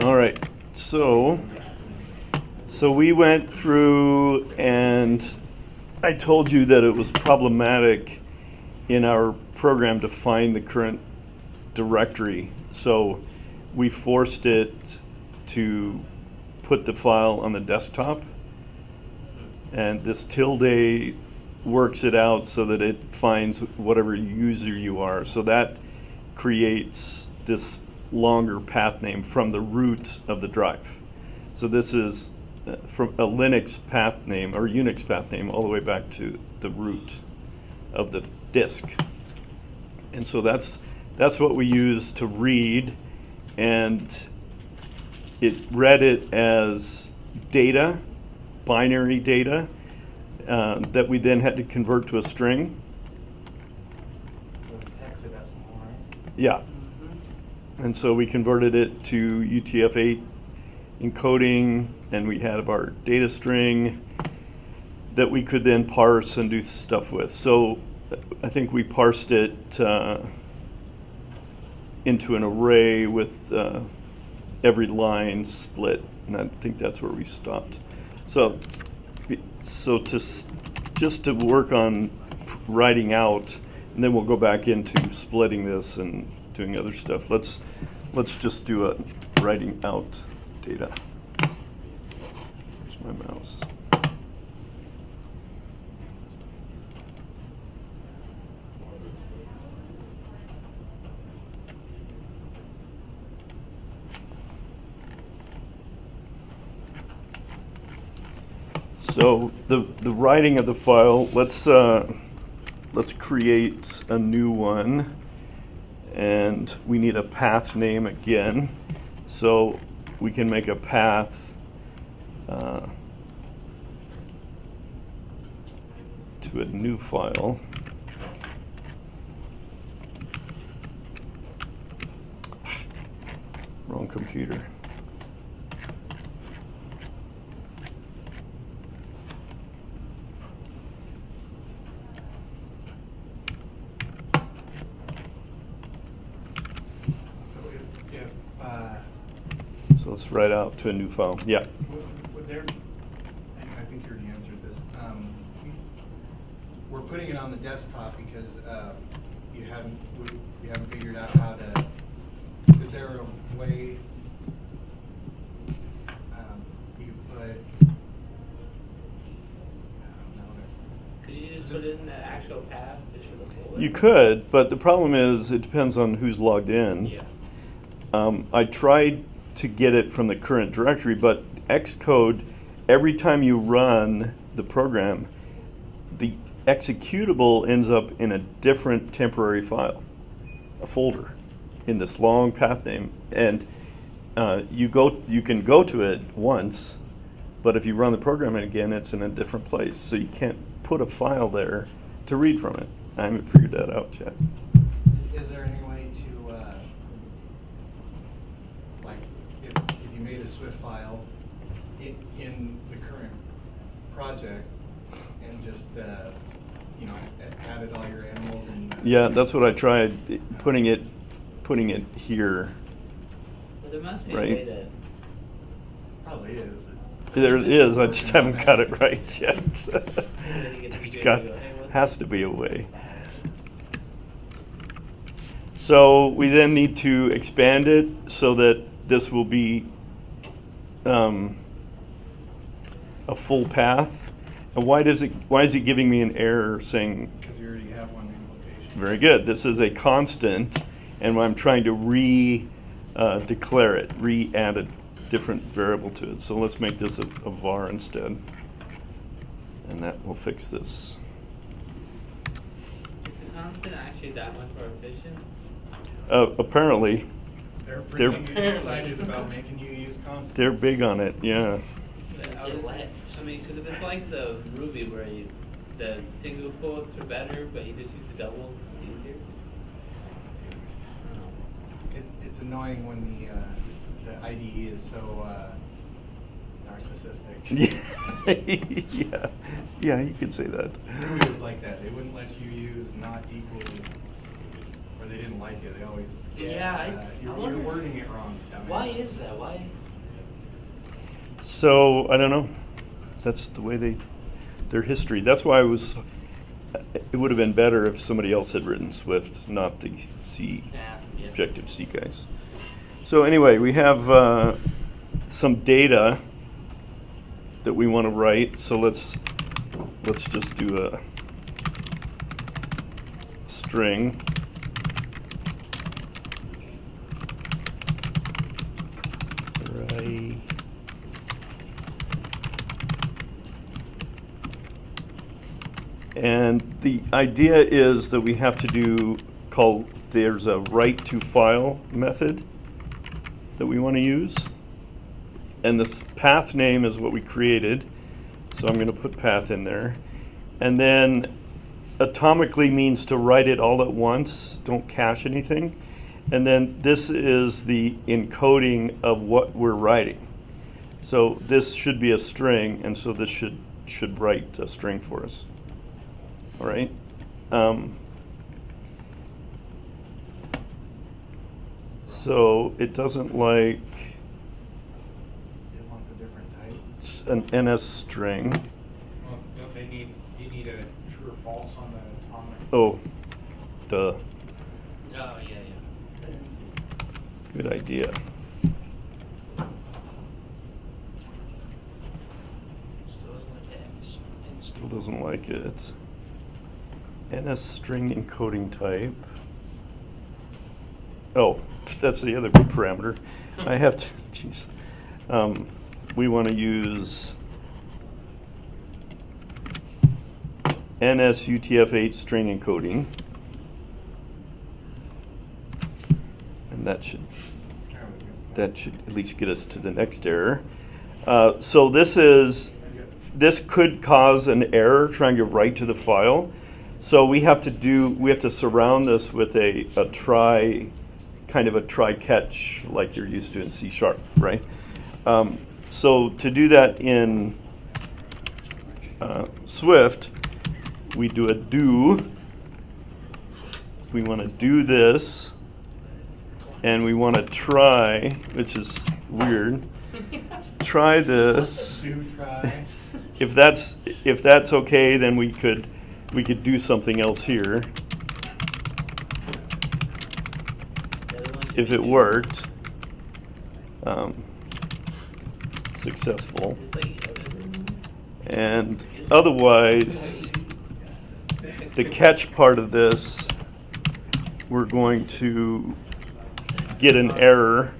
All right, so we went through and I told you that it was problematic in our program to find the current directory. So we forced it to put the file on the desktop, and this tilde works it out so that it finds whatever user you are. So that creates this longer path name from the root of the drive. So this is from a Linux path name or Unix path name all the way back to the root of the disk. And so that's what we use to read, and it read it as data, binary data, that we then had to convert to a string. Hexadecimal, right? Yeah. And so we converted it to UTF-8 encoding, and we had our data string that we could then parse and do stuff with. So I think we parsed it into an array with every line split, and I think that's where we stopped. So just to work on writing out, and then we'll go back into splitting this and doing other stuff. Let's just do a writing out data. Where's my mouse? So the writing of the file, let's create a new one, and we need a path name again. So we can make a path to a new file. Wrong computer. So let's write out to a new file. Yeah. Would there, and I think you already answered this, we're putting it on the desktop because we haven't figured out how to, is there a way you put, Could you just put it in the actual path just for the folder? You could, but the problem is it depends on who's logged in. Yeah. I tried to get it from the current directory, but Xcode, every time you run the program, the executable ends up in a different temporary file, a folder, in this long path name. And you can go to it once, but if you run the program again, it's in a different place. So you can't put a file there to read from it. I haven't figured that out yet. is there any way to, like, if you made a Swift file in the current project and just, added all your animals and... Yeah, that's what I tried, putting it here. Well, there must be Right. a way to. Probably is. There it is, I just haven't got it right yet. Has to be a way. So we then need to expand it so that this will be a full path. And why is it giving me an error saying? Because you already have one implementation. Very good. This is a constant, and I'm trying to declare it, add a different variable to it. So let's make this a var instead, and that will fix this. Is the constant actually that much more efficient? Apparently, They're They're- pretty excited about making you use constants. they're big on it. Yeah. I mean, because if it's like the Ruby where the single quotes are better, but you just use the double, it's easier. I don't know. It's annoying when the IDE is so narcissistic. Yeah, you could say that. Ruby was like that. They wouldn't let you use not equally, or they didn't like it. They always, Yeah, I you're wonder wording it wrong. dumbass." why is that? Why? So I don't know. That's the way their history. That's why it would have been better if somebody else had written Swift, not the C, Yeah. Objective C guys. So anyway, we have some data that we want to write. So let's just do a string. Right. And the idea is that we have to there's a write to file method that we want to use. And this path name is what we created. So I'm going to put path in there. And then atomically means to write it all at once. Don't cache anything. And then this is the encoding of what we're writing. So this should be a string, and so this should write a string for us. All right. So it doesn't like It wants a different type. an NS string. Well, don't they need, you need a true or false on the atomic? Oh, duh. Oh yeah. Good idea. Still doesn't like that. Still doesn't like it. NS string encoding type. Oh, that's the other parameter. I have to, jeez. We want to use NS UTF-8 string encoding. And that should at least get us to the next error. So this could cause an error trying to write to the file. So we have to surround this with a kind of a try catch like you're used to in C#, right? So to do that in Swift, we do a do. We want to do this. And we want to try, which is weird. Try this. Do try. If that's okay, then we could do something else here. If it worked, successful. And otherwise, the catch part of this, we're going to get an error.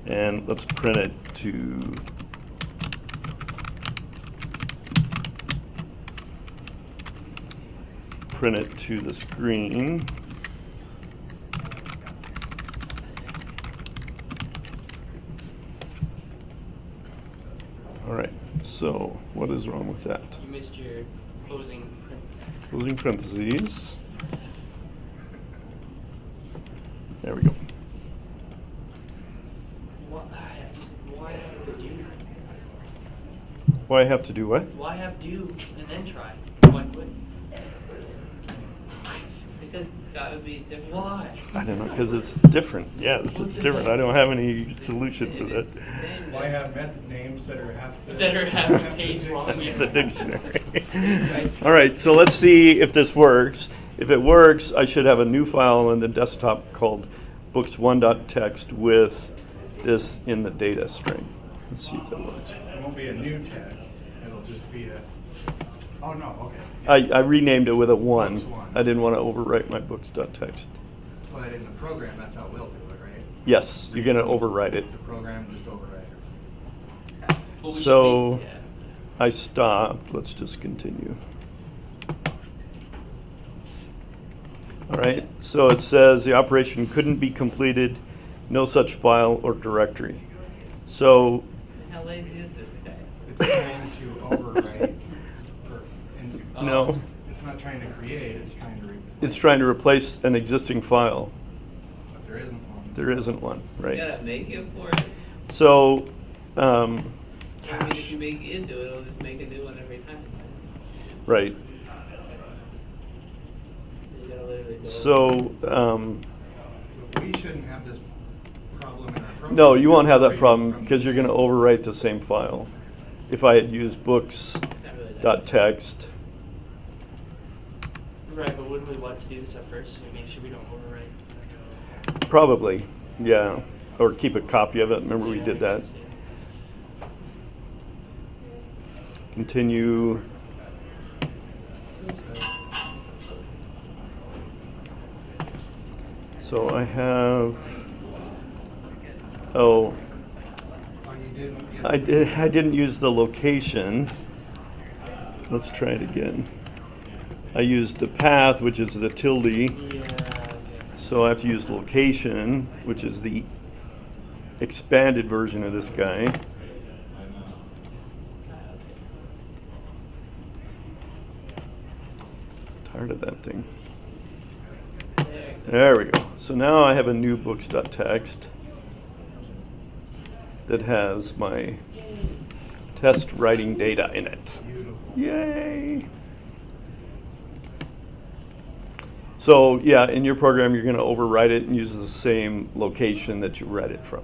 And let's print it to the screen. All right, so what is wrong with that? You missed your closing print. Closing parentheses. There we go. Why have to do? Why I have to do what? Why have do and then try? Why quit? Because it's gotta be different. Why? I don't know, because it's different. Yeah, it's different. I don't have any solution for that. It's the same, Why have method names that are half a page long? It's the dictionary. All right, so let's see if this works. If it works, I should have a new file on the desktop called books1.txt with this in the data string. Let's see if that works. It won't be a new text. It'll just be a. Oh no. Okay. I renamed it with a 1. Books one. I didn't want to overwrite my books.txt. But in the program, that's how we'll do it, right? Yes, you're going to overwrite it. The program just override it. Well, we should So be- yeah. I stopped. Let's just continue. All right, so it says the operation couldn't be completed, no such file or directory. So, How lazy is this guy? It's trying to overwrite. no, It's not trying to create. It's trying to. it's trying to replace an existing file. But there isn't one. There isn't one, You right? gotta make it for it. So, I mean, if you make it do it, it'll just make a new one every time. right. literally go. So, We shouldn't have this problem in our program. no, you won't have that Reading problem from- because you're going to overwrite the same file. If I had used It's not really that. books.txt, Right, but wouldn't we want to do this at first so we make sure we don't overwrite? probably, yeah. Or keep a copy of it. Remember we Yeah, did I that. guess, yeah. Continue. So I have, Oh, you didn't get. I didn't use the location. Let's try it again. I used the path, which is the tilde. Yeah, okay. So I have to use location, which is the expanded version of this guy. Tired of that thing. There we go. So now I have a new books.txt that has my test writing data in it. Beautiful. Yay! So yeah, in your program, you're going to overwrite it and use the same location that you read it from.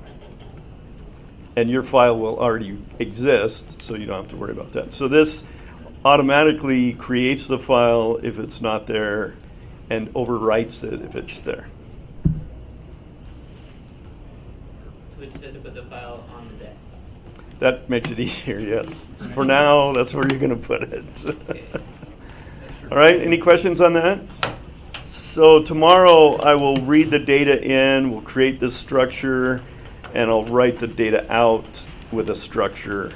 And your file will already exist, so you don't have to worry about that. So this automatically creates the file if it's not there and overwrites it if it's there. So we just had to put the file on the desktop. That makes it easier, yes. For now, that's where you're going to put it. Okay. All right, any questions on that? So tomorrow I will read the data in, we'll create this structure, and I'll write the data out with a structure,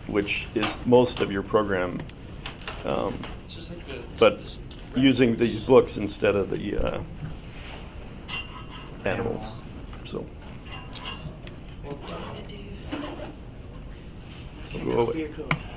which is most of your program, It's just like the. but this using reference. these books instead of the animals. So Well done, Dave. we'll go away. Clear code.